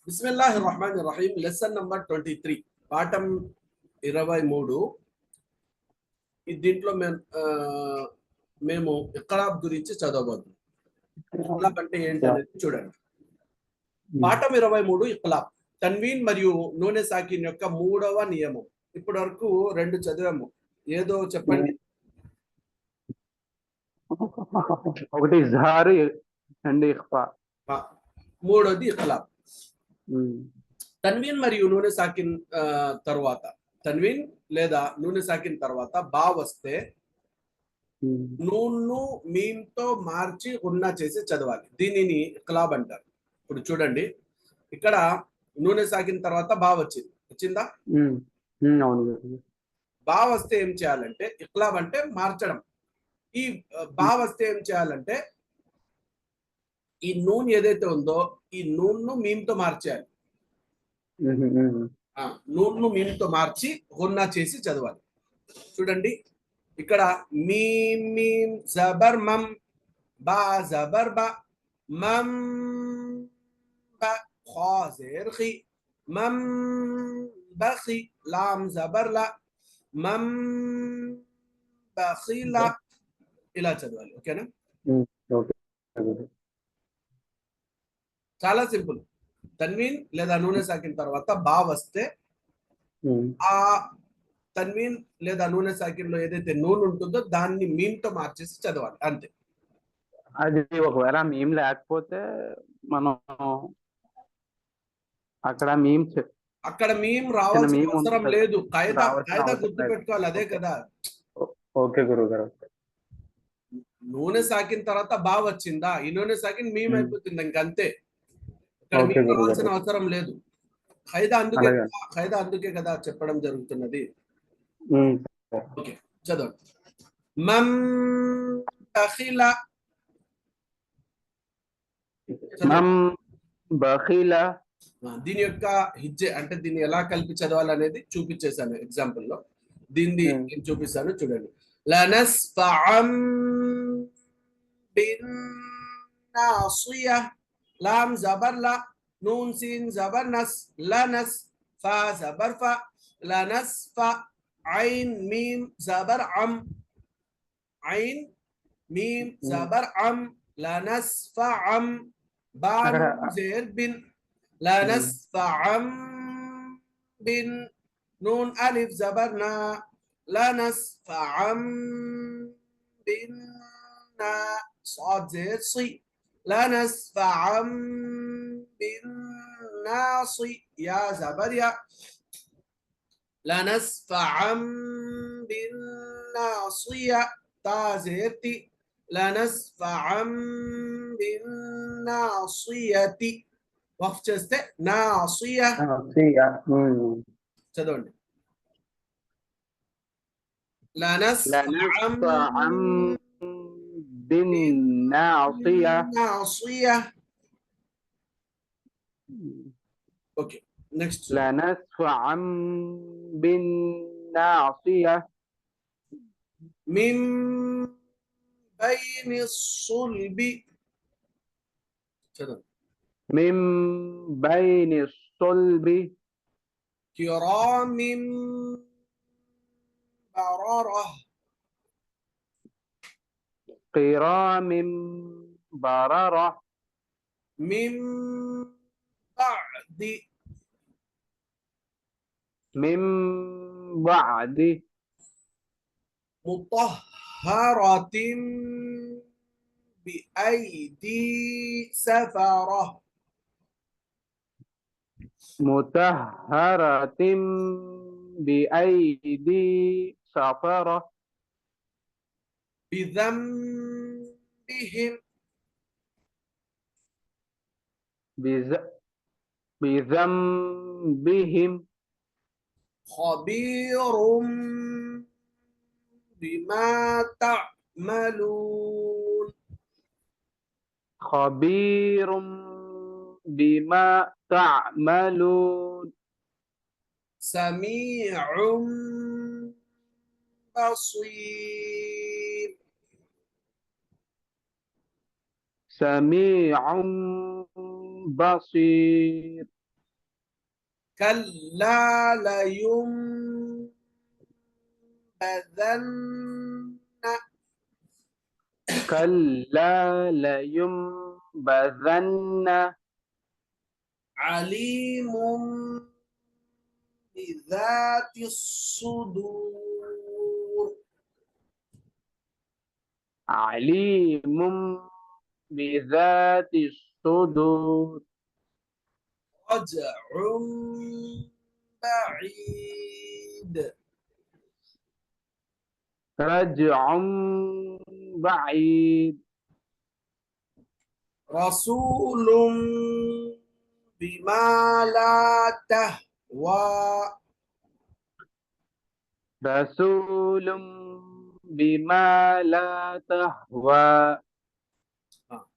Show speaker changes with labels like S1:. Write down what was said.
S1: బిస్మిల్లాహిర్రహమానిర్రహీం. Lesson number 23, పాఠం 23. దీంట్లో మేము ఇఖ్లాబ్ గురించి చదవబోతున్నాం. ఇఖ్లాబ్ అంటే ఏంటి అనేది చూడండి. పాఠం 23 ఇఖ్లాబ్. తన్వీన్ మరియు నూనె సాకిన్ యొక్క మూడవ నియమం. ఇప్పటి వరకు 2 చదివాము. ఏదో చెప్పండి.
S2: ఒకటి ఇజ్హార్ అండ్ ఇఖ్ఫా.
S1: మూడోది ఇఖ్లాబ్. తన్వీన్ మరియు నూనె సాకిన్ తర్వాత, తన్వీన్ లేదా నూనె సాకిన్ తర్వాత బా వస్తే నూన్ను మీమ్తో మార్చి ఉన్నా చేసి చదవాలి. దీనిని ఇఖ్లాబ్ అంటారు. ఇప్పుడు చూడండి, ఇక్కడ నూనె సాకిన తర్వాత బా వచ్చిందా? బా వస్తే ఏం చేయాలంటే, ఇఖ్లాబ్ అంటే మార్చడం. ఈ బా వస్తే ఏం చేయాలంటే, ఈ నూనె ఏదైతే ఉందో ఈ నూన్ను మీమ్తో మార్చేయాలి. నూన్ను మీమ్తో మార్చి హున్నా చేసి చదవాలి. చూడండి, ఇక్కడ మీమ్ మీమ్ జబర్ మమ్, బా జబర్ బా, మమ్ బా ఖా జేర్ ఖి, మమ్ బఖి, లామ్ జబర్ లా, మమ్ బఖిలా, ఇలా చదవాలి. ఓకేనా? చాలా సింపుల్. తన్వీన్ లేదా నూనె సాకిన తర్వాత బా వస్తే ఆ తన్వీన్ లేదా నూనె సాకిన్ లో ఏదైతే నూనె ఉంటుందో దాన్ని మీమ్ తో మార్చేసి చదవాలి, అంతే.
S2: అది ఒకవేళ మీమ్ లేకపోతే మనం అక్కడ మీమ్
S1: రావాల్సిన అవసరం లేదు. కాయిదా గుర్తు పెట్టుకోవాలి, అదే కదా.
S2: ఓకే గురువు గారు.
S1: నూనె సాకిన తర్వాత బా వచ్చిందా, ఈ నూనె సాకిన్ మీమ్ అయిపోతుంది, ఇంకంతే. ఇక్కడ మీమ్ రావాల్సిన అవసరం లేదు. ఖైదా అందుకే కదా చెప్పడం జరుగుతున్నది. ఓకే, చదవండి. మమ్ బఖిలా, దీని యొక్క హిజ్జే అంటే దీన్ని ఎలా కలిపి చదవాలనేది చూపించేశాను ఎగ్జాంపుల్ లో. దీన్ని నేను చూపిస్తాను, చూడండి. లనస్ఫఅం బిన్ నాసియా, లామ్ జబర్ లా, నూన్ సీన్ జబర్ నస్, లనస్, ఫా జబర్ ఫా, లనస్ఫా, ఐన్ మీమ్ జబర్ అం, ఐన్ మీమ్ జబర్ అం, లనస్ఫఅం, బా నూన్ జేర్ బిన్, لنسفعا بن نون ألف زبرنا، لنسفعا بنا صاد زير صي، لنسفعا بالناصي يا زبر يا، لنسفعا بالناصية تا زير تي، لنسفعا بالناصية వఫ్ చేస్తే నాసియా. చదవండి. లనస్ఫఅం బిన్నాసియా. Okay, next.
S2: లనస్ఫఅం బిన్నాసియా
S1: మిన్ బైని సుల్బి. చదవండి.
S2: من بين الصلب
S1: كرام بررة.
S2: كرام بررة.
S1: من بعد مطهرة بأيدي سفرة.
S2: مطهرة بأيدي سفرة.
S1: بذنبهم
S2: بذنبهم
S1: خبير بما تعملون.
S2: خبير بما تعملون.
S1: سميع بصير.
S2: سميع بصير.
S1: كلا لينبذن
S2: كلا لينبذن
S1: عليم بذات الصدور
S2: عليم بذات الصدور
S1: رجع بعيد
S2: رجع بعيد
S1: رسول بما لا تهوى
S2: رسول بما لا تهوى
S1: हाँ,